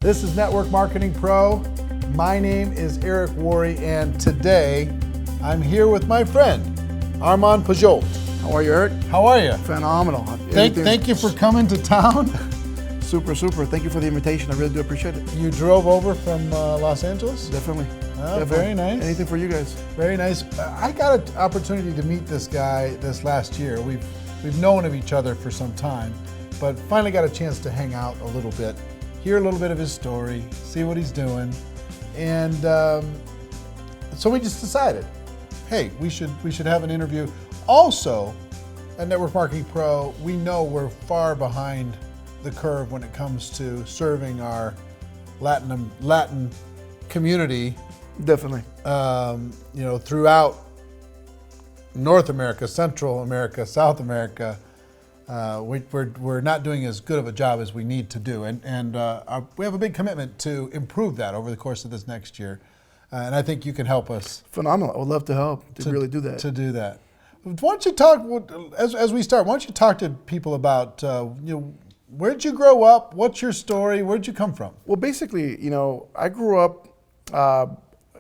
This is Network Marketing Pro. My name is Eric Worre, and today I'm here with my friend, Armand Puyolt. How are you, Eric? How are you? Phenomenal. Thank you for coming to town. Super. Thank you for the invitation. I really do appreciate it. You drove over from Los Angeles? Definitely. Very nice. Anything for you guys. Very nice. I got an opportunity to meet this guy this last year. We've known of each other for some time, but finally got a chance to hang out a little bit, hear a little bit of his story, see what he's doing, and so we just decided, hey, we should have an interview. Also, at Network Marketing Pro, we know we're far behind the curve when it comes to serving our Latin community. Definitely. Throughout North America, Central America, South America, we're not doing as good of a job as we need to do, and we have a big commitment to improve that over the course of this next year, and I think you can help us. Phenomenal. I would love to help to really do that. To do that. Why don't you talk as we start? Why don't you talk to people about where'd you grow up? What's your story? Where'd you come from? Well, basically, I grew up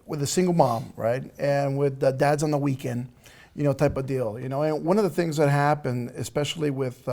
with a single mom, right, and with dads on the weekend. Type of deal, and one of the things that happened, especially with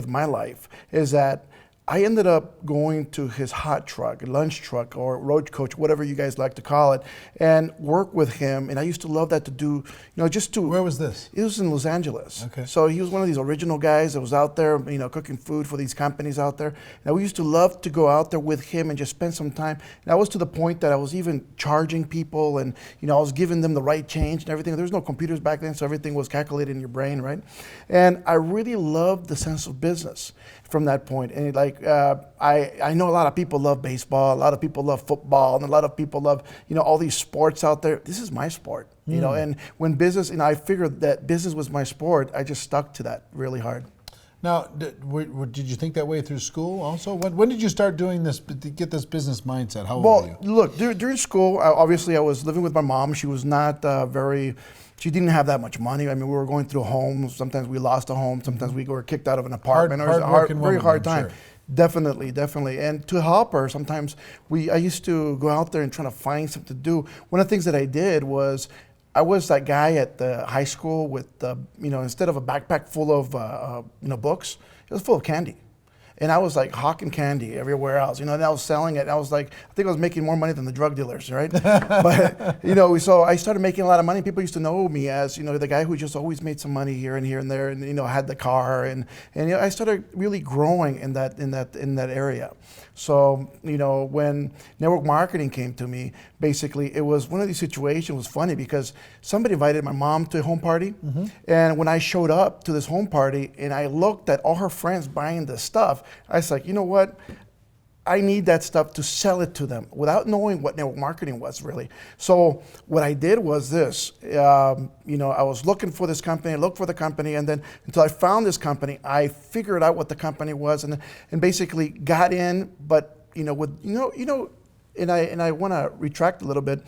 my life, is that I ended up going to his hot truck, lunch truck, or road coach, whatever you guys like to call it, and work with him. And I used to love that to do, just to. Where was this? It was in Los Angeles. Okay. So he was one of these original guys that was out there, cooking food for these companies out there. And we used to love to go out there with him and just spend some time. And I was to the point that I was even charging people, and I was giving them the right change and everything. There was no computers back then, so everything was calculated in your brain, right? And I really loved the sense of business from that point. And I know a lot of people love baseball, a lot of people love football, and a lot of people love, all these sports out there. This is my sport, and when business, I figured that business was my sport, I just stuck to that really hard. Now, did you think that way through school also? When did you start doing this, to get this business mindset? How old were you? Well, look, during school, obviously I was living with my mom. She was not she didn't have that much money. I mean, we were going through homes. Sometimes we lost a home. Sometimes we were kicked out of an apartment. Very hard time. Sure. Definitely. And to help her, sometimes I used to go out there and try to find something to do. One of the things that I did was, I was that guy at the high school with, instead of a backpack full of, books, it was full of candy. And I was like hawking candy everywhere else, and I was selling it. And I was like, I think I was making more money than the drug dealers, right? But, so I started making a lot of money. People used to know me as, the guy who just always made some money here and there, and, had the car. And I started really growing in that area. So, when network marketing came to me, basically it was one of these situations. It was funny because somebody invited my mom to a home party. Mm-hmm. And when I showed up to this home party and I looked at all her friends buying this stuff, I was like, you know what? I need that stuff to sell it to them without knowing what network marketing was really. So what I did was this, I was looking for this company, looked for the company, and then until I found this company, I figured out what the company was and basically got in, but and I want to retract a little bit.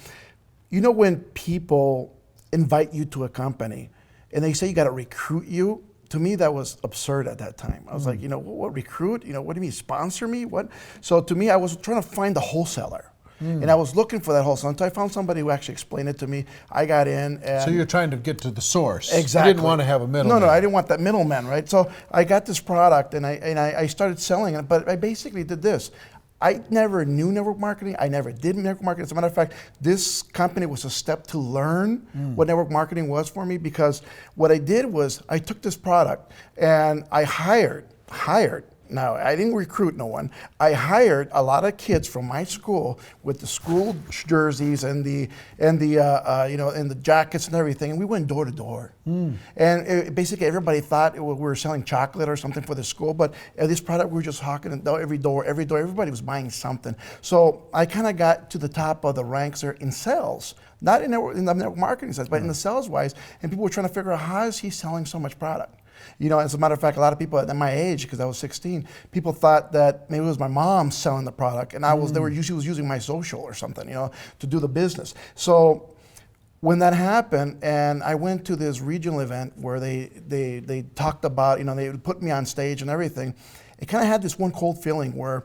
When people invite you to a company and they say you got to recruit you, to me, that was absurd at that time. I was like, what recruit? What do you mean, sponsor me? What? So to me, I was trying to find the wholesaler. And I was looking for that wholesaler until I found somebody who actually explained it to me. I got in. And so you're trying to get to the source. Exactly. You didn't want to have a middleman. No, I didn't want that middleman, right? So I got this product and I started selling it, but I basically did this. I never knew network marketing. I never did network marketing. As a matter of fact, this company was a step to learn what network marketing was for me, because what I did was I took this product and I hired. Now, I didn't recruit no one. I hired a lot of kids from my school with the school jerseys and the jackets and everything, and we went door to door. And basically, everybody thought we were selling chocolate or something for the school, but this product we were just hawking it every door. Everybody was buying something. So I kind of got to the top of the ranks there in sales. Not in the network marketing sense, but in the sales wise, and people were trying to figure out, how is he selling so much product? As a matter of fact, a lot of people at my age, because I was 16, people thought that maybe it was my mom selling the product, and they were usually using my social or something, to do the business. So when that happened, and I went to this regional event where they talked about, they put me on stage and everything, it kind of had this one cold feeling where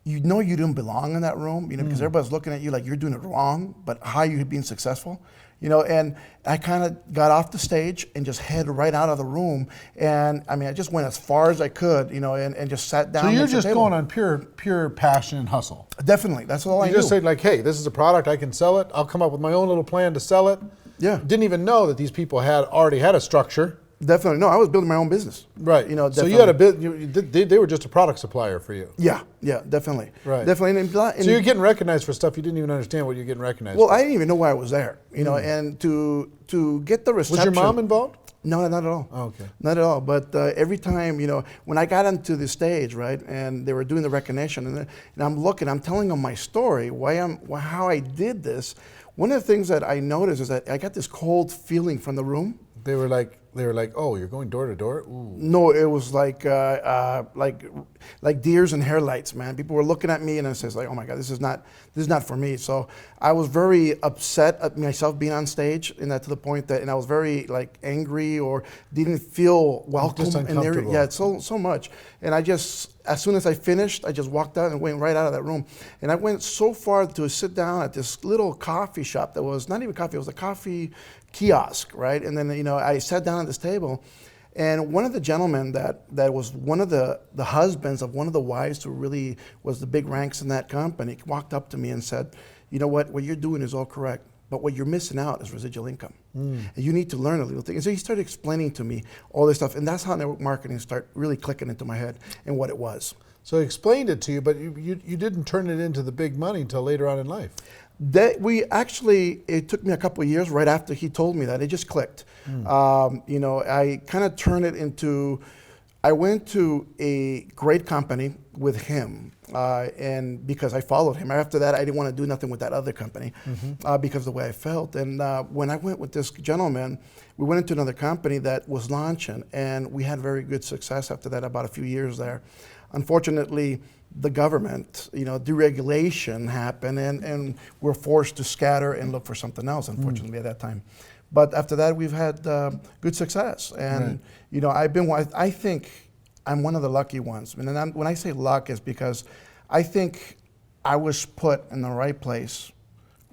you know you didn't belong in that room, because everybody's looking at you like you're doing it wrong, but how you being successful, and I kind of got off the stage and just headed right out of the room. And I just went as far as I could, and just sat down. So you're just going on pure passion and hustle. Definitely, that's all I knew. You just said like, hey, this is a product, I can sell it. I'll come up with my own little plan to sell it. Yeah. Didn't even know that these people already had a structure. Definitely. No, I was building my own business. Right. So you had a bit, they were just a product supplier for you. Yeah, definitely. Right. Definitely. So you're getting recognized for stuff you didn't even understand what you're getting recognized for. Well, I didn't even know why I was there, and to get the reception. Was your mom involved? No, not at all. Oh, okay. Not at all. But every time, when I got onto the stage, right, and they were doing the recognition, and I'm telling them my story, how I did this. One of the things that I noticed is that I got this cold feeling from the room. They were like, oh, you're going door to door? Ooh. No, it was like deers and headlights, man. People were looking at me, and I says like, oh my God, this is not for me. So I was very upset at myself being on stage, and that to the point that, and I was very like angry or didn't feel welcome. Just uncomfortable. Yeah, so much. And as soon as I finished, I just walked out and went right out of that room. And I went so far to sit down at this little coffee shop that was not even coffee, it was a coffee kiosk, right? And then, I sat down at this table, and one of the gentlemen that was one of the husbands of one of the wives who really was the big ranks in that company walked up to me and said, you know what you're doing is all correct, but what you're missing out is residual income. And you need to learn a little thing. And so he started explaining to me all this stuff, and that's how network marketing started really clicking into my head and what it was. So he explained it to you, but you didn't turn it into the big money until later on in life. It took me a couple of years right after he told me that. It just clicked. I kind of turned it into, I went to a great company with him, and because I followed him. After that, I didn't want to do nothing with that other company because of the way I felt. And when I went with this gentleman, we went into another company that was launching, and we had very good success after that, about a few years there. Unfortunately, the government, deregulation happened, and we're forced to scatter and look for something else, unfortunately, at that time. But after that, we've had good success. And, I think I'm one of the lucky ones. And when I say luck, it's because I think I was put in the right place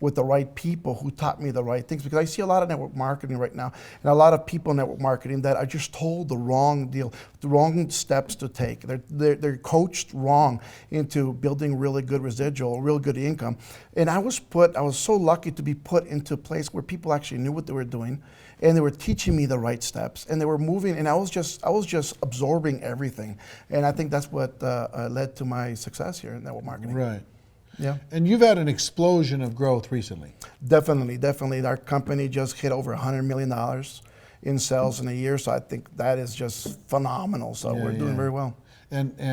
with the right people who taught me the right things, because I see a lot of network marketing right now, and a lot of people in network marketing that are just told the wrong deal, the wrong steps to take. They're coached wrong into building really good residual, real good income. And I was so lucky to be put into a place where people actually knew what they were doing, and they were teaching me the right steps, and they were moving, and I was just absorbing everything. And I think that's what led to my success here in network marketing. Right. Yeah. And you've had an explosion of growth recently. Definitely. Our company just hit over $100 million in sales in a year, so I think that is just phenomenal. So we're doing very well. And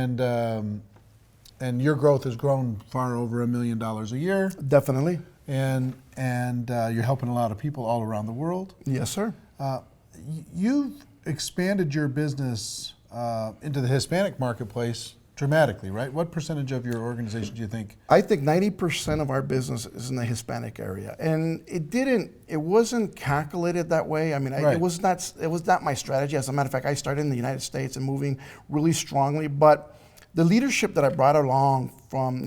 your growth has grown far over $1 million a year. Definitely. And you're helping a lot of people all around the world. Yes, sir. You've expanded your business into the Hispanic marketplace dramatically, right? What percentage of your organization do you think? I think 90% of our business is in the Hispanic area, and it wasn't calculated that way. It was not my strategy. As a matter of fact, I started in the United States and moving really strongly, but the leadership that I brought along from,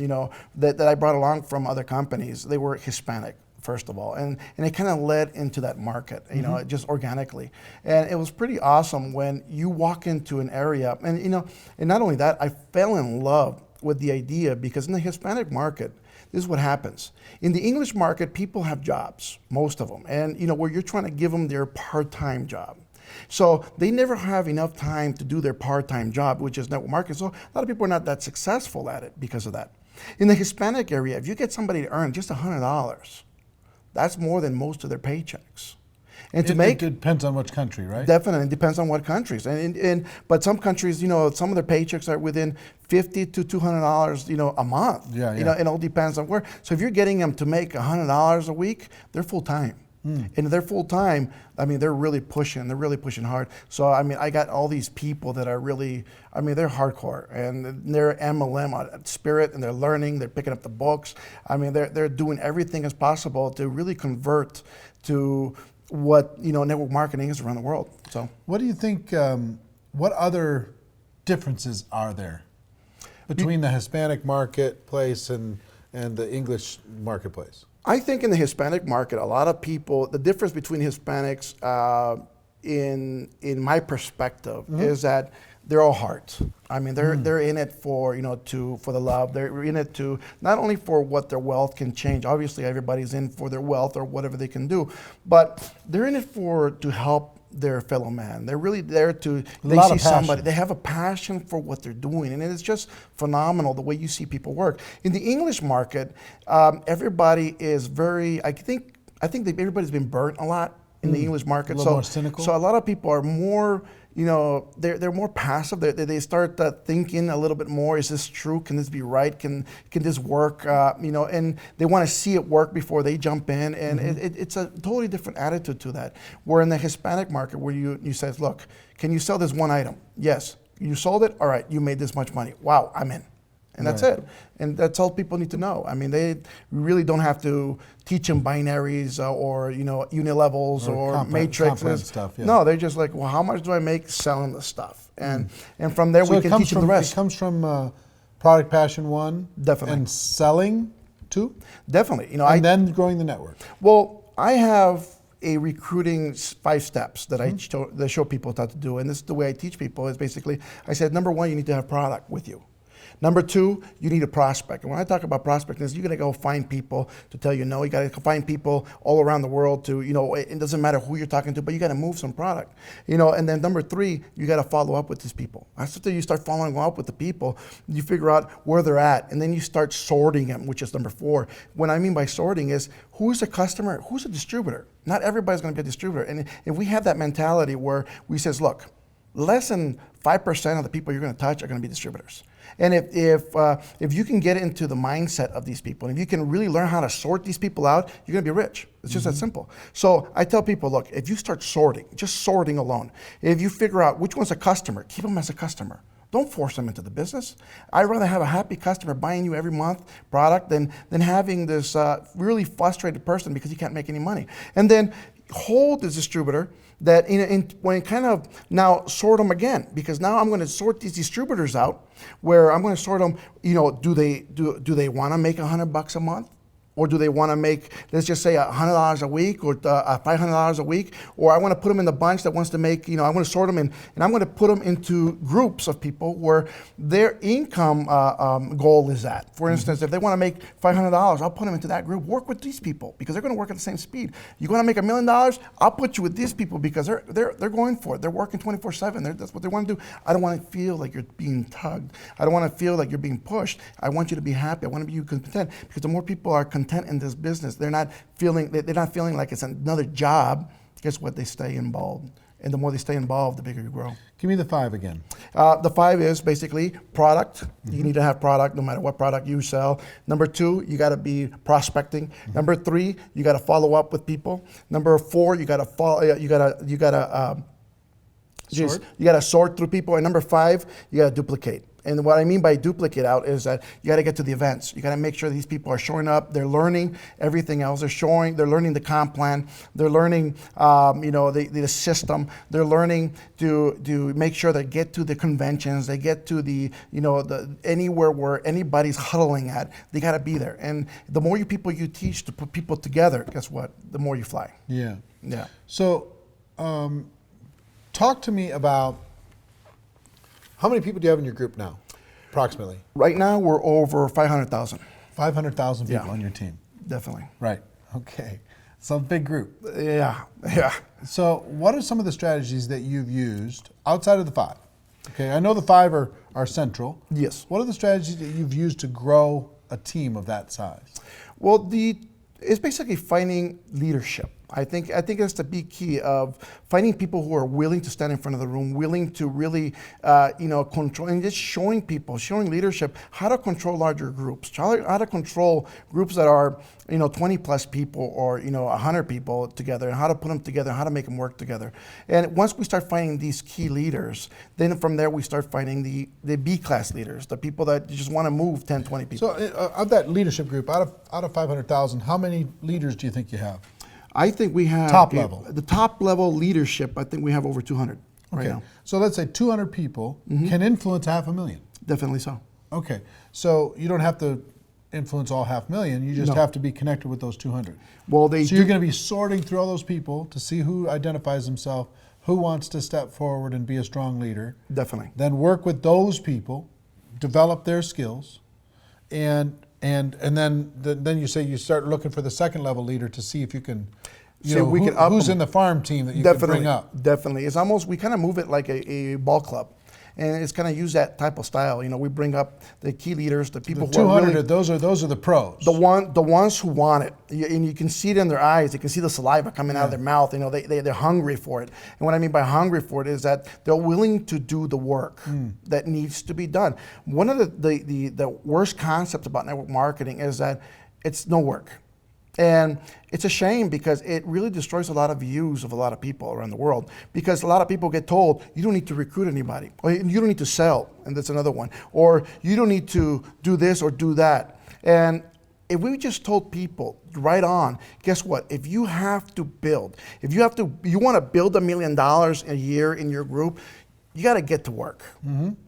that I brought along from other companies, they were Hispanic, first of all, and it kind of led into that market, just organically. And it was pretty awesome when you walk into an area, and not only that, I fell in love with the idea, because in the Hispanic market, this is what happens. In the English market, people have jobs, most of them, and where you're trying to give them their part-time job. So they never have enough time to do their part-time job, which is network marketing. So a lot of people are not that successful at it because of that. In the Hispanic area, if you get somebody to earn just $100, that's more than most of their paychecks. And it depends on which country, right? Definitely, it depends on what countries. But some countries, some of their paychecks are within $50 to $200, a month. Yeah. It all depends on where. So if you're getting them to make $100 a week, they're full time. And if they're full time, they're really pushing. They're really pushing hard. So I got all these people that are really, they're hardcore, and they're MLM spirit, and they're learning. They're picking up the books. They're doing everything as possible to really convert to what network marketing is around the world. So what do you think? What other differences are there? between the Hispanic marketplace and the English marketplace? I think in the Hispanic market, a lot of people, the difference between Hispanics, in my perspective, is that they're all hearts. I mean, they're in it for for the love. They're in it to not only for what their wealth can change. Obviously, everybody's in for their wealth or whatever they can do, but they're in it to help their fellow man. They're really there they see somebody, they have a passion for what they're doing, and it's just phenomenal the way you see people work. In the English market, everybody is very, I think that everybody's been burnt a lot in the English market. A little more cynical. So a lot of people are more, they're more passive. They start thinking a little bit more. Is this true? Can this be right? Can this work? And they want to see it work before they jump in. And it's a totally different attitude to that. Where in the Hispanic market, where you says, look, can you sell this one item? Yes. You sold it? All right. You made this much money. Wow, I'm in. And that's it. And that's all people need to know. I mean, they really don't have to teach them binaries or unit levels or matrices. Stuff, yeah. No, they're just like, well, how much do I make selling this stuff? And from there we can teach them the rest. It comes from product passion, one, definitely, and selling, two, definitely. And then growing the network. Well, I have a recruiting 5 steps that I show people how to do, and this is the way I teach people. Is basically, I said, number 1, you need to have product with you. Number 2, you need a prospect. And when I talk about prospecting, you're gonna go find people to tell you no. You gotta find people all around the world to, it doesn't matter who you're talking to, but you gotta move some product. And then number 3, you gotta follow up with these people. After you start following up with the people, you figure out where they're at, and then you start sorting them, which is number 4. What I mean by sorting is, who's a customer, who's a distributor? Not everybody's gonna be a distributor. And if we have that mentality where we says, look, less than 5% of the people you're gonna touch are gonna be distributors. And if you can get into the mindset of these people, and if you can really learn how to sort these people out, you're gonna be rich. It's just that simple. So I tell people, look, if you start sorting, just sorting alone, if you figure out which one's a customer, keep them as a customer. Don't force them into the business. I'd rather have a happy customer buying you every month product than having this really frustrated person because he can't make any money. And then hold the distributor that when kind of now sort them again, because now I'm going to sort these distributors out where I'm going to sort them, do they want to make $100 a month? Or do they want to make, let's just say $100 a week or $500 a week? Or I want to put them in the bunch that wants to make, I want to sort them in, and I'm going to put them into groups of people where their income goal is at. For instance, if they want to make $500, I'll put them into that group. Work with these people because they're going to work at the same speed. You want to make $1 million? I'll put you with these people because they're going for it. They're working 24/7. That's what they want to do. I don't want to feel like you're being tugged. I don't want to feel like you're being pushed. I want you to be happy. I want you to be content because the more people are content in this business, they're not feeling like it's another job. Guess what? They stay involved, and the more they stay involved, the bigger you grow. Give me the 5 again. The 5 is basically product. You need to have product no matter what product you sell. Number 2, you got to be prospecting. Number 3, you got to follow up with people. Number 4, you got to follow. You got to sort through people. And number 5, you got to duplicate. And what I mean by duplicate out is that you got to get to the events. You got to make sure these people are showing up. They're learning everything else. They're learning the comp plan. They're learning, the system. They're learning to make sure they get to the conventions. They get to the anywhere where anybody's huddling at. They got to be there. And the more people you teach to put people together, guess what? The more you fly. Yeah. Yeah. So, talk to me about. How many people do you have in your group now, approximately? Right now, we're over 500,000. 500,000 people on your team? Definitely. Right, okay. So a big group. Yeah. So what are some of the strategies that you've used outside of the 5? Okay, I know the 5 are central. Yes. What are the strategies that you've used to grow a team of that size? Well, it's basically finding leadership. I think that's the big key of finding people who are willing to stand in front of the room, willing to really, control, and just showing leadership how to control larger groups, how to control groups that are, 20 plus people or, 100 people together, and how to put them together, how to make them work together. And once we start finding these key leaders, then from there we start finding the B-class leaders, the people that just want to move 10, 20 people. So of that leadership group, out of 500,000, how many leaders do you think you have? I think we have top level. The top level leadership. I think we have over 200 right now. So let's say 200 people can influence 500,000. Definitely so. Okay, so you don't have to influence all 500,000. You just have to be connected with those 200. Well, so you're going to be sorting through all those people to see who identifies himself, who wants to step forward and be a strong leader. Definitely. Then work with those people, develop their skills, and then you say you start looking for the second level leader to see if you can. Who's in the farm team that you can bring up? Definitely. It's almost, we kind of move it like a ball club. And it's kind of use that type of style. We bring up the key leaders, the people who are really, those are the pros. The ones who want it, and you can see it in their eyes. You can see the saliva coming out of their mouth. They're hungry for it. And what I mean by hungry for it is that they're willing to do the work that needs to be done. One of the worst concepts about network marketing is that it's no work. And it's a shame because it really destroys a lot of views of a lot of people around the world, because a lot of people get told you don't need to recruit anybody, or you don't need to sell, and that's another one, or you don't need to do this or do that. And if we just told people right on, guess what? If you have to build, you want to build $1 million a year in your group, you got to get to work.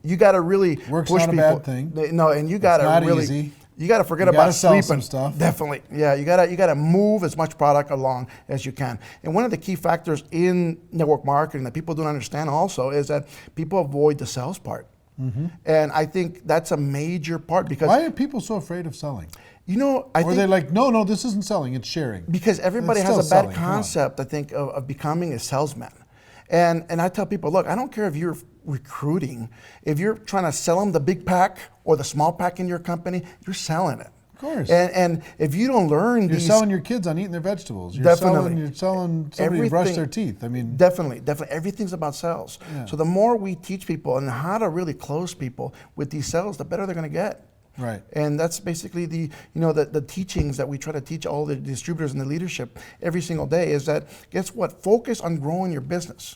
You got to really Work's push not people. A bad thing. No, and you got to really. Easy. You got to forget about sleeping. Some stuff. Definitely, yeah. You got to move as much product along as you can. And one of the key factors in network marketing that people don't understand also is that people avoid the sales part. And I think that's a major part, because why are people so afraid of selling? I think they're like, no, this isn't selling; it's sharing. Because everybody has a bad concept, I think, of becoming a salesman. And I tell people, look, I don't care if you're recruiting, if you're trying to sell them the big pack or the small pack in your company, you're selling it. Of course. And if you don't learn you're selling your kids on eating their vegetables. You're selling somebody to brush their teeth. I mean, definitely. Everything's about sales. Yeah. So the more we teach people on how to really close people with these sales, the better they're going to get. Right. And that's basically the teachings that we try to teach all the distributors and the leadership every single day, is that, guess what? Focus on growing your business.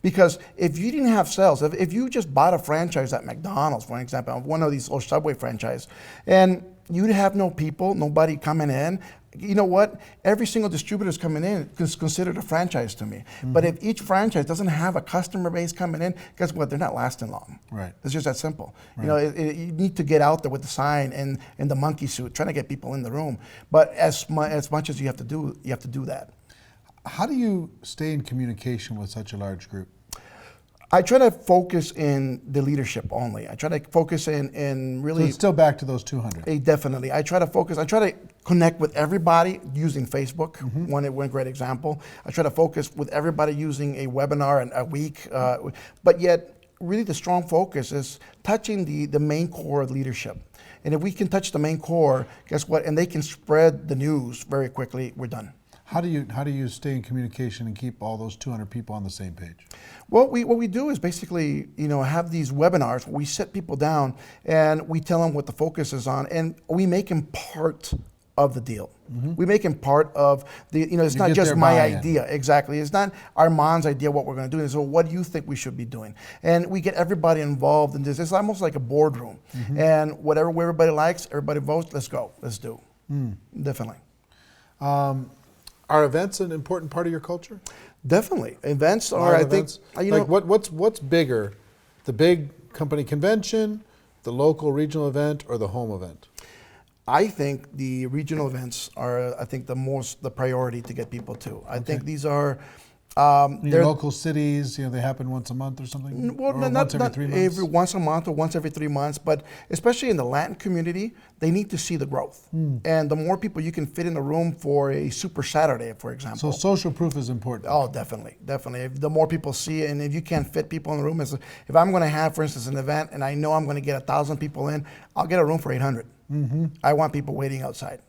Because if you didn't have sales, if you just bought a franchise at McDonald's, for example, one of these, or Subway franchise, and you'd have no people, nobody coming in, you know what? Every single distributor is coming in is considered a franchise to me. But if each franchise doesn't have a customer base coming in, guess what? They're not lasting long. Right. It's just that simple. Right. You need to get out there with the sign and the monkey suit, trying to get people in the room. But as much as you have to do that. How do you stay in communication with such a large group? I try to focus in the leadership only. I try to focus in really. So it's still back to those 200. Definitely. I try to connect with everybody using Facebook, one great example. I try to focus with everybody using a webinar a week, but yet really the strong focus is touching the main core of leadership. And if we can touch the main core, guess what? And they can spread the news very quickly, we're done. How do you stay in communication and keep all those 200 people on the same page? Well, what we do is basically, have these webinars where we sit people down and we tell them what the focus is on, and we make them part of the deal. We make them part of the, it's not just my idea. Exactly. It's not Armand's idea what we're going to do. So what do you think we should be doing? And we get everybody involved in this. It's almost like a boardroom. And whatever everybody likes, everybody votes, let's go, let's do. Definitely. Are events an important part of your culture? Definitely. Events are, I think, what's bigger, the big company convention, the local regional event, or the home event? I think the regional events are, the priority to get people to. I think these are local cities, they happen once a month or something? Well, or not once every 3 months? Once a month or once every 3 months, but especially in the Latin community, they need to see the growth. And the more people you can fit in the room for a Super Saturday, for example. So social proof is important. Oh, definitely. If the more people see it, and if you can't fit people in the room, if I'm going to have, for instance, an event and I know I'm going to get 1,000 people in, I'll get a room for 800. I want people waiting outside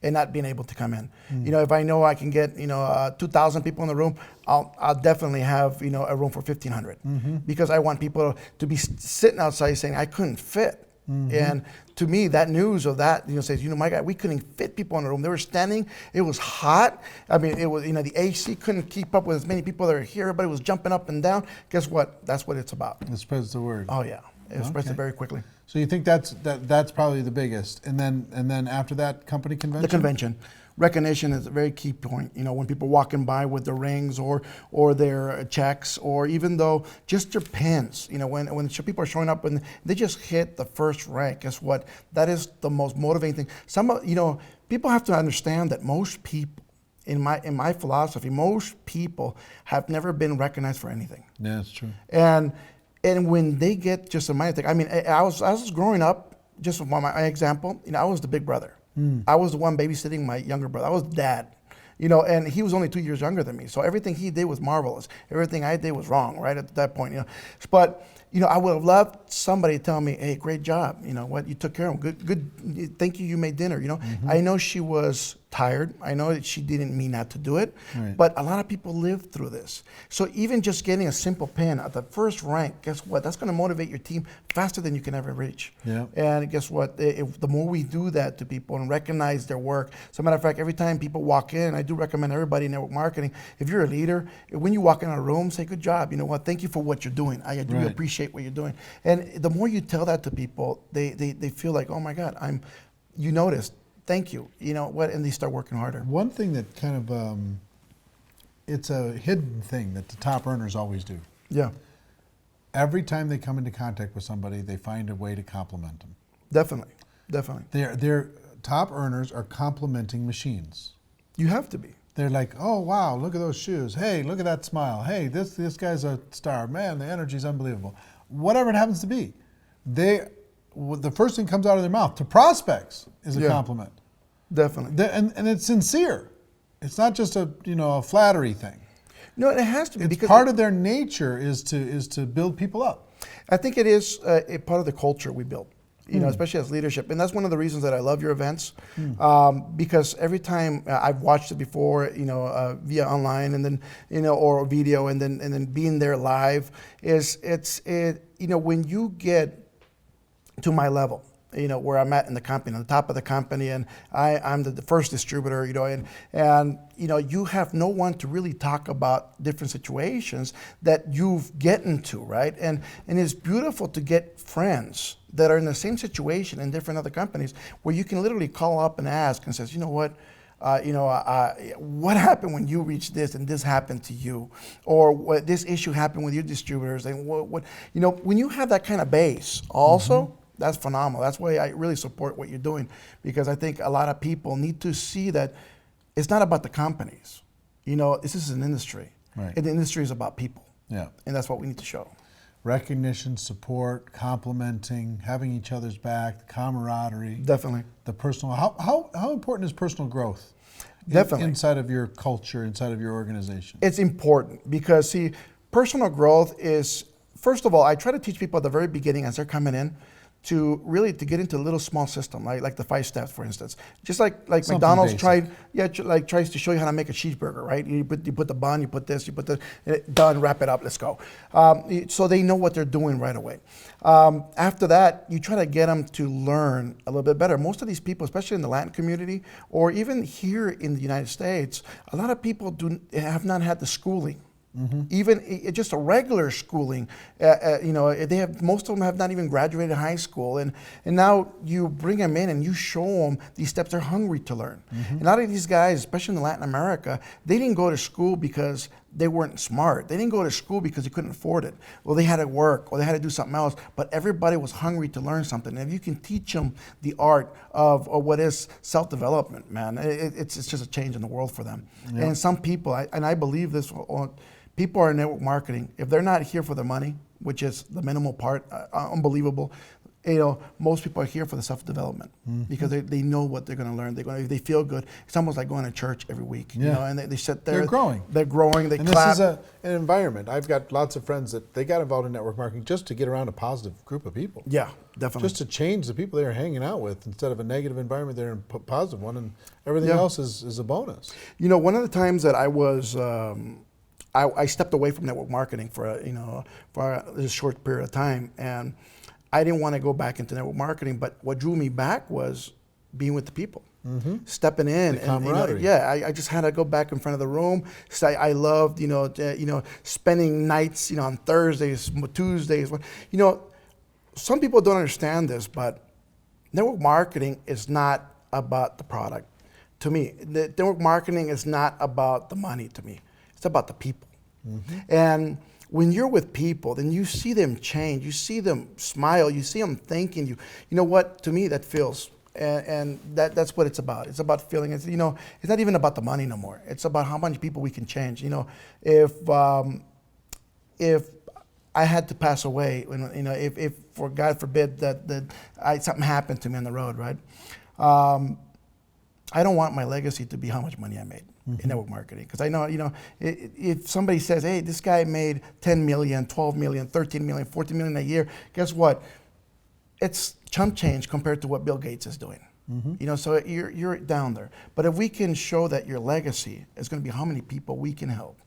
and not being able to come in. If I know I can get 2,000 people in the room, I'll definitely have a room for 1,500 because I want people to be sitting outside saying I couldn't fit. And to me, that news of that says my God, we couldn't fit people in the room. They were standing. It was hot. I mean, it was the AC couldn't keep up with as many people that are here. Everybody was jumping up and down. Guess what? That's what it's about. It spreads the word. Oh yeah. expressed it very quickly. So you think that's probably the biggest, and then after that, company convention. The convention. Recognition is a very key point. You know, when people walking by with their rings or their checks, or even though just their pins. You know, when people are showing up and they just hit the first rank, guess what? That is the most motivating thing. People have to understand that most people, in my philosophy, most people have never been recognized for anything. Yeah, that's true. And when they get just a minor thing, I mean, I was growing up. Just for my example, I was the big brother. I was the one babysitting my younger brother. I was dad, and he was only 2 years younger than me. So everything he did was marvelous. Everything I did was wrong, right, at that point, But, I would have loved somebody to tell me, hey, great job. You know what, you took care of him. Good, thank you, you made dinner, I know she was tired. I know that she didn't mean not to do it. Right. But a lot of people live through this. So even just getting a simple pin at the first rank, guess what? That's going to motivate your team faster than you can ever reach. Yeah. And guess what? The more we do that to people and recognize their work. As a matter of fact, every time people walk in, I do recommend everybody in network marketing, if you're a leader, when you walk in a room, say, good job. You know what? Thank you for what you're doing. I do appreciate what you're doing. And the more you tell that to people, they feel like, oh my God, you noticed. Thank you. And they start working harder. One thing that kind of, it's a hidden thing that the top earners always do. Yeah. Every time they come into contact with somebody, they find a way to compliment them. Definitely. Their top earners are complimenting machines. You have to be. They're like, oh wow, look at those shoes. Hey, look at that smile. Hey, this guy's a star. Man, the energy's unbelievable. Whatever it happens to be, the first thing comes out of their mouth to prospects is a compliment. Definitely. And it's sincere. It's not just a flattery thing. No, it has to be. Because part of their nature is to build people up. I think it is a part of the culture we build, especially as leadership. And that's one of the reasons that I love your events, because every time I've watched it before, via online and then, or video and then being there live when you get to my level, where I'm at in the company, on the top of the company, and I'm the first distributor, and you have no one to really talk about different situations that you've get into, right? And it's beautiful to get friends that are in the same situation in different other companies where you can literally call up and ask and says, what happened when you reached this and this happened to you, or what this issue happened with your distributors, and what when you have that kind of base also. That's phenomenal. That's why I really support what you're doing, because I think a lot of people need to see that it's not about the companies. This is an industry. Right. And the industry is about people. Yeah. And that's what we need to show. Recognition, support, complimenting, having each other's back, the camaraderie. Definitely. The personal. How important is personal growth? Definitely. Inside of your culture, inside of your organization. It's important because, see, personal growth is, first of all, I try to teach people at the very beginning as they're coming in, to get into a little small system, like the 5 steps, for instance. Just like something McDonald's tries to show you how to make a cheeseburger, right? You put the bun, you put this, you put the, done, wrap it up, let's go. So they know what they're doing right away. After that, you try to get them to learn a little bit better. Most of these people, especially in the Latin community, or even here in the United States, a lot of people have not had the schooling. Mm-hmm. Even just a regular schooling, most of them have not even graduated high school, and now you bring them in and you show them these steps. They're hungry to learn. Mm-hmm. And a lot of these guys, especially in Latin America, they didn't go to school because they weren't smart. They didn't go to school because they couldn't afford it. Well, they had to work or they had to do something else, but everybody was hungry to learn something. And if you can teach them the art of what is self-development, man, it's just a change in the world for them. Yeah. And some people, I believe this, people are in network marketing. If they're not here for the money, which is the minimal part, unbelievable, most people are here for the self-development, mm-hmm. because they know what they're going to learn. If they feel good, it's almost like going to church every week. Yeah. And they sit there. They're growing. They and clap. This is an environment. I've got lots of friends that they got involved in network marketing just to get around a positive group of people. Yeah, definitely. Just to change the people they're hanging out with. Instead of a negative environment, they're in a positive one, and everything else is a bonus. One of the times that I was... I stepped away from network marketing for a short period of time, and I didn't want to go back into network marketing. But what drew me back was being with the people, mm-hmm. stepping in, the camaraderie. I just had to go back in front of the room. So I loved spending nights on Thursdays, Tuesdays. some people don't understand this, but network marketing is not about the product. To me, the network marketing is not about the money to me. It's about the people. Mm-hmm. And when you're with people, then you see them change. You see them smile. You see them thinking. You know what? To me, that feels, and that's what it's about. It's about feeling. It's, it's not even about the money no more. It's about how many people we can change. If I had to pass away, if for God forbid that something happened to me on the road, right? I don't want my legacy to be how much money I made in network marketing, because I know, if somebody says, hey, this guy made 10 million, 12 million, 13 million, 14 million a year, guess what? It's chump change compared to what Bill Gates is doing. Mm-hmm. So you're down there. But if we can show that your legacy is going to be how many people we can help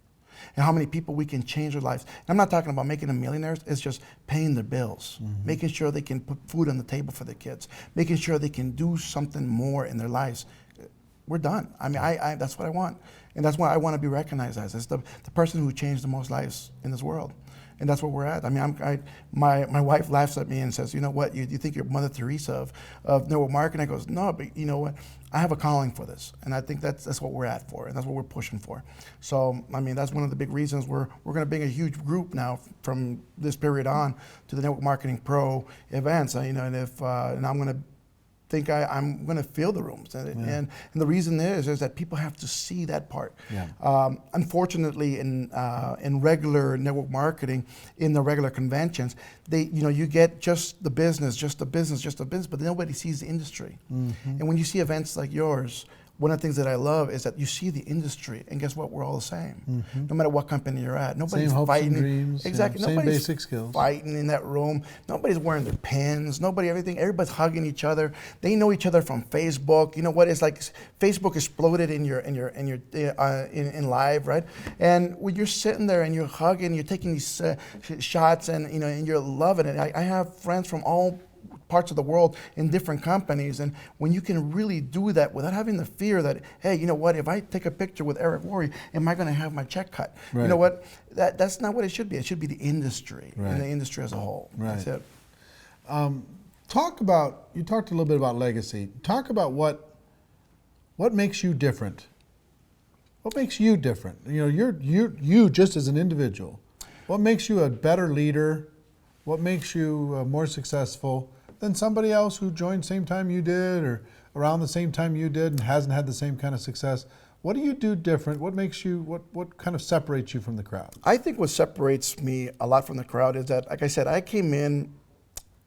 and how many people we can change their lives. And I'm not talking about making them millionaires. It's just paying their bills, making sure they can put food on the table for their kids, making sure they can do something more in their lives. We're done. I mean, I that's what I want. And that's what I want to be recognized as the person who changed the most lives in this world. And that's where we're at. I mean, my wife laughs at me and says, you know what, you think you're Mother Teresa of network marketing? I goes, no, but you know what, I have a calling for this. And I think that's what we're at for, and that's what we're pushing for. So, I mean, that's one of the big reasons we're going to bring a huge group now from this period on to the Network Marketing Pro events. And I'm going to think I'm going to fill the rooms, and the reason is that people have to see that part. Yeah. Unfortunately, in regular network marketing, in the regular conventions, you get just the business, but nobody sees the industry. Mm-hmm. And when you see events like yours, one of the things that I love is that you see the industry, and guess what? We're all the same. Mm-hmm. No matter what company you're at, nobody's same fighting. Hopes and dreams, exactly. Same Nobody's basic skills. Fighting in that room. Nobody's wearing their pins. Everybody's hugging each other. They know each other from Facebook. You know what? It's like Facebook exploded in live, right? And when you're sitting there and you're hugging, you're taking these shots, and you're loving it. I have friends from all parts of the world in different companies, and when you can really do that without having the fear that, hey, you know what, if I take a picture with Eric Worre, am I going to have my check cut? Right. You know what, that's not what it should be. It should be the industry, right, and the industry as a whole. Right. That's it. You talked a little bit about legacy. Talk about what makes you different. What makes you different? You just as an individual. What makes you a better leader? What makes you more successful than somebody else who joined same time you did or around the same time you did and hasn't had the same kind of success? What do you do different? What makes you, what kind of separates you from the crowd? I think what separates me a lot from the crowd is that, like I said, I came in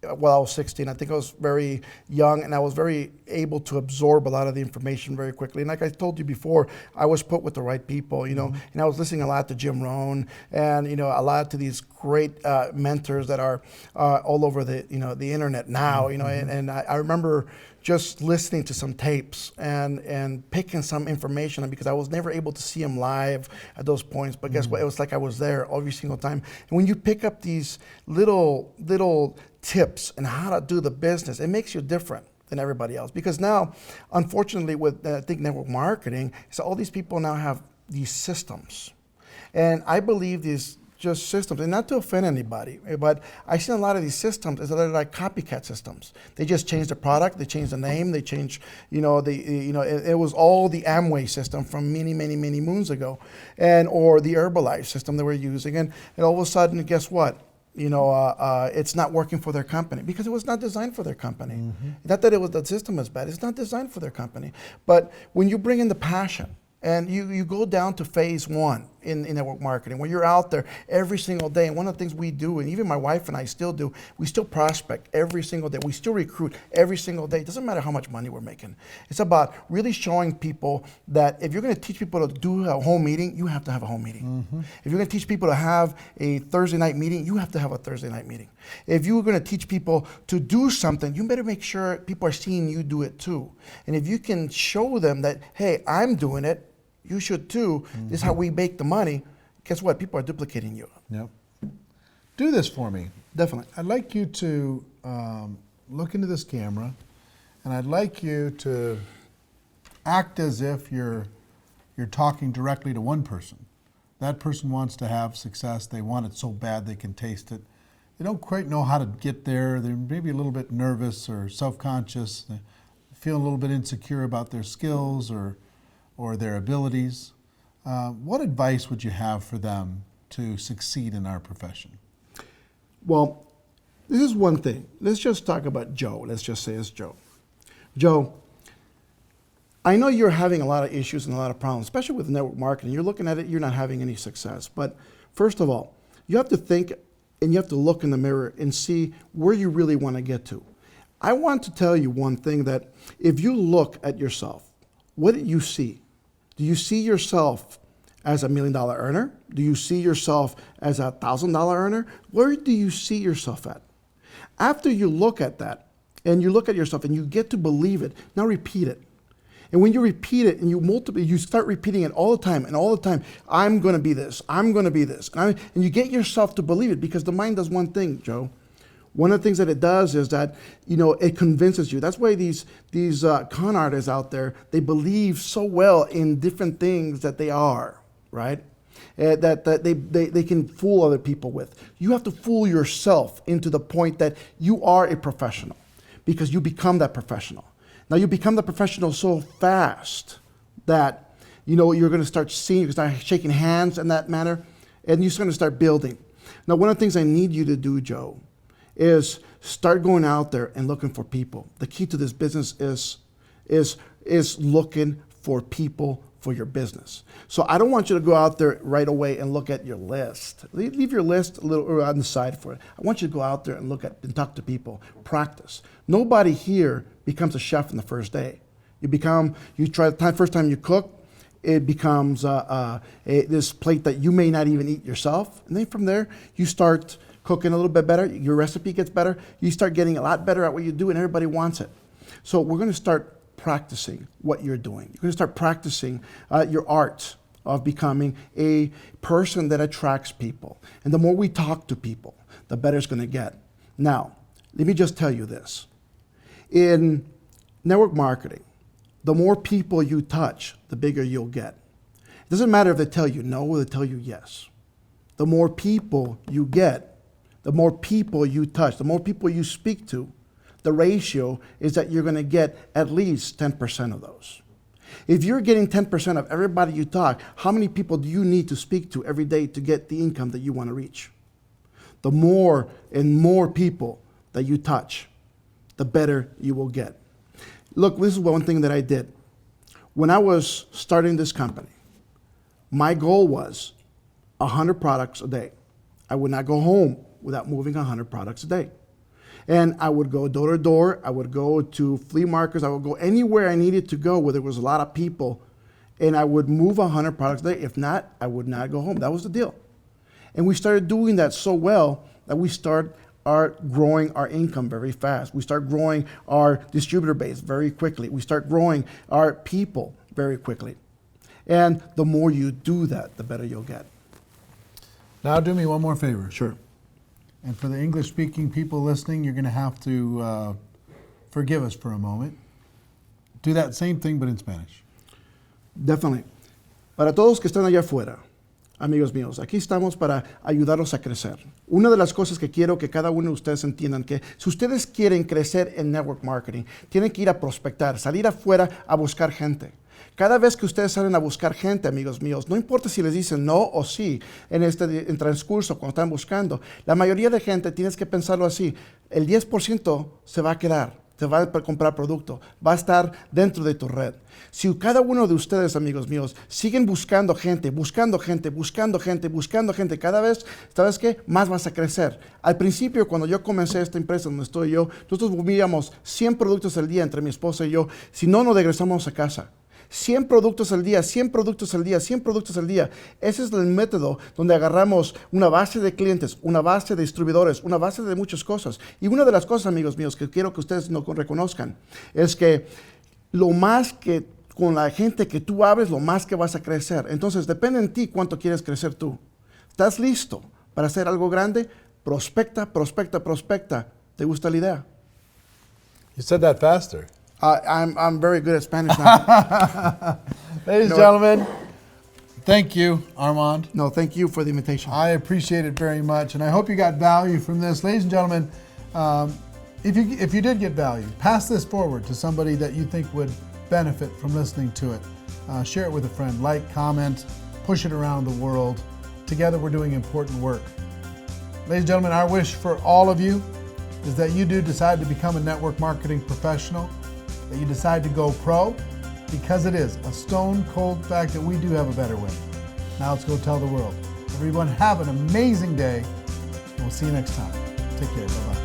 while I was 16. I think I was very young, and I was very able to absorb a lot of the information very quickly. And like I told you before, I was put with the right people, and I was listening a lot to Jim Rohn and, a lot to these great mentors that are all over the internet now, and I remember just listening to some tapes and picking some information, because I was never able to see them live at those points. But guess what? It was like I was there every single time. And when you pick up these little tips on how to do the business, it makes you different than everybody else. Because now, unfortunately, with I think network marketing, so all these people now have these systems, and I believe these just systems, and not to offend anybody, but I see a lot of these systems as they're like copycat systems. They just change the product, they change the name, they change, it was all the Amway system from many moons ago, or the Herbalife system they were using, and all of a sudden, guess what? It's not working for their company because it was not designed for their company. Mm-hmm. Not that the system was bad, it's not designed for their company. But when you bring in the passion, and you go down to phase one in network marketing, when you're out there every single day, and one of the things we do, and even my wife and I still do, we still prospect every single day. We still recruit every single day. It doesn't matter how much money we're making. It's about really showing people that if you're going to teach people to do a home meeting, you have to have a home meeting. Mm-hmm. If you're going to teach people to have a Thursday night meeting, you have to have a Thursday night meeting. If you're going to teach people to do something, you better make sure people are seeing you do it too. And if you can show them that, hey, I'm doing it, you should too. Mm-hmm. This is how we make the money. Guess what? People are duplicating you. Yep. Do this for me. Definitely. I'd like you to look into this camera, and I'd like you to act as if you're talking directly to one person. That person wants to have success. They want it so bad they can taste it. they don't quite know how to get there. They're maybe a little bit nervous or self-conscious. They feel a little bit insecure about their skills or their abilities. What advice would you have for them to succeed in our profession? Well, this is one thing. Let's just talk about Joe. Let's just say it's Joe. Joe, I know you're having a lot of issues and a lot of problems, especially with network marketing. You're looking at it, you're not having any success. But first of all, you have to think and you have to look in the mirror and see where you really want to get to. I want to tell you one thing, that if you look at yourself, what do you see? Do you see yourself as $1 million earner? Do you see yourself as a $1,000 earner? Where do you see yourself at? After you look at that and you look at yourself and you get to believe it, now repeat it. And when you repeat it and you start repeating it all the time and all the time, I'm going to be this, I'm going to be this. And you get yourself to believe it, because the mind does one thing, Joe. One of the things that it does is that, it convinces you. That's why these con artists out there, they believe so well in different things that they are, right? That they can fool other people with. You have to fool yourself into the point that you are a professional, because you become that professional. Now you become the professional so fast that, you're going to start seeing, you're going to start shaking hands in that manner, and you're going to start building. Now, one of the things I need you to do, Joe, is start going out there and looking for people. The key to this business is looking for people for your business. So I don't want you to go out there right away and look at your list. Leave your list a little on the side for it. I want you to go out there and talk to people, practice. Nobody here becomes a chef in the first day. First time you cook, it becomes this plate that you may not even eat yourself. And then from there, you start cooking a little bit better. Your recipe gets better. You start getting a lot better at what you do, and everybody wants it. So we're going to start practicing what you're doing. You're going to start practicing your art of becoming a person that attracts people. And the more we talk to people, the better it's going to get. Now, let me just tell you this. In network marketing, the more people you touch, the bigger you'll get. It doesn't matter if they tell you no or they tell you yes. The more people you get, the more people you touch, the more people you speak to, the ratio is that you're going to get at least 10% of those. If you're getting 10% of everybody you talk, how many people do you need to speak to every day to get the income that you want to reach? The more and more people that you touch, the better you will get. Look, this is one thing that I did. When I was starting this company, my goal was 100 products a day. I would not go home without moving 100 products a day. And I would go door to door. I would go to flea markets. I would go anywhere I needed to go where there was a lot of people. And I would move 100 products a day. If not, I would not go home. That was the deal. And we started doing that so well that we started growing our income very fast. We start growing our distributor base very quickly. We start growing our people very quickly. And the more you do that, the better you'll get. Now do me one more favor. Sure. And for the English-speaking people listening, you're going to have to forgive us for a moment. Do that same thing, but in Spanish. Definitely. Para todos que están allá afuera, amigos míos, aquí estamos para ayudarlos a crecer. Una de las cosas que quiero que cada uno de ustedes entiendan, que si ustedes quieren crecer en network marketing, tienen que ir a prospectar, salir afuera a buscar gente. Cada vez que ustedes salen a buscar gente, amigos míos, no importa si les dicen no o sí en transcurso, cuando están buscando, la mayoría de gente, tienes que pensarlo así, el 10% se va a quedar, te va a comprar producto, va a estar dentro de tu red. Si cada uno de ustedes, amigos míos, siguen buscando gente, cada vez, ¿sabes qué? Más vas a crecer. Al principio, cuando yo comencé esta empresa donde estoy yo, nosotros movíamos 100 productos al día entre mi esposa y yo, si no, nos regresamos a casa. 100 productos al día, 100 productos al día, 100 productos al día. Ese es el método donde agarramos una base de clientes, una base de distribuidores, una base de muchas cosas. Y una de las cosas, amigos míos, que quiero que ustedes no reconozcan, es que lo más que con la gente que tú hables, lo más que vas a crecer. Entonces, depende en ti cuánto quieres crecer tú. ¿Estás listo para hacer algo grande? Prospecta, prospecta, prospecta. ¿Te gusta la idea? You said that faster. I'm very good at Spanish now. Ladies and gentlemen, Thank you, Armand. No, thank you for the invitation. I appreciate it very much, and I hope you got value from this. Ladies and gentlemen, if you did get value, pass this forward to somebody that you think would benefit from listening to it. Share it with a friend, like, comment, push it around the world. Together we're doing important work. Ladies and gentlemen, our wish for all of you is that you do decide to become a network marketing professional, that you decide to go pro, because it is a stone cold fact that we do have a better way. Now let's go tell the world. Everyone have an amazing day, and we'll see you next time. Take care, bye-bye.